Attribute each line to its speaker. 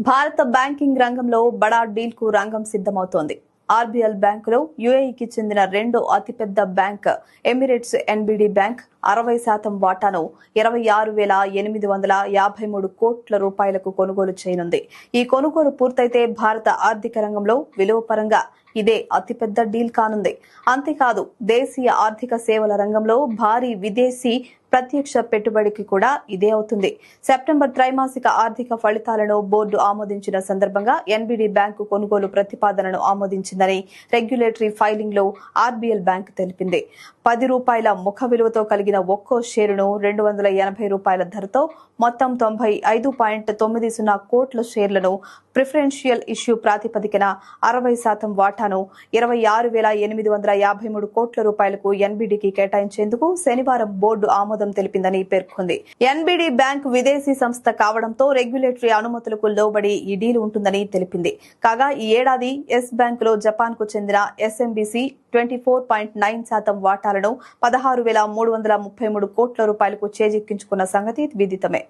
Speaker 1: భారత బ్యాంకింగ్ రంగంలో బడా డీల్ కు రంగం సిద్ధమవుతోంది. ఆర్బీఎల్ బ్యాంకులో యుఏఈకి చెందిన రెండో అతిపెద్ద బ్యాంక్ ఎమిరేట్స్ ఎన్బిడి బ్యాంక్ 60% వాటాను 26,853 కోట్ల రూపాయలకు కొనుగోలు చేయనుంది. ఈ కొనుగోలు పూర్తయితే భారత ఆర్థిక రంగంలో విలువ పరంగా ఇదే అతిపెద్ద డీల్ కానుంది. అంతేకాదు దేశీయ ఆర్థిక సేవల రంగంలో భారీ విదేశీ ప్రత్యక్ష పెట్టుబడికి కూడా ఇదే అవుతుంది. సెప్టెంబర్ త్రైమాసిక ఆర్థిక ఫలితాలను బోర్డు ఆమోదించిన సందర్భంగా ఎన్బిడి బ్యాంకు కొనుగోలు ప్రతిపాదనను ఆమోదించిందని రెగ్యులేటరీ ఫైలింగ్ లో ఆర్బీఎల్ బ్యాంక్ తెలిపింది. ₹10 ముఖ విలువతో కలిగిన ఒక్కో షేరును ₹280 ధరతో మొత్తం 95.90 కోట్ల షేర్లను ప్రిఫరెన్షియల్ ఇష్యూ ప్రాతిపదికన 60% వాటాను 26,853 కోట్ల రూపాయలకు ఎన్బిడికి కేటాయించేందుకు శనివారం బోర్డు ఆమోదం తెలిపిందని పేర్కొంది. ఎన్బిడి బ్యాంక్ విదేశీ సంస్థ కావడంతో రెగ్యులేటరీ అనుమతులకు లోబడి ఈ డీల్ ఉంటుందని తెలిపింది. కాగా ఈ ఏడాది ఎస్ బ్యాంకులో జపాన్ కు చెందిన ఎస్ఎంబీసీ 24.9% వాటాలను 16,333 కోట్ల రూపాయలకు చేజిక్కించుకున్న సంగతి విదితమే.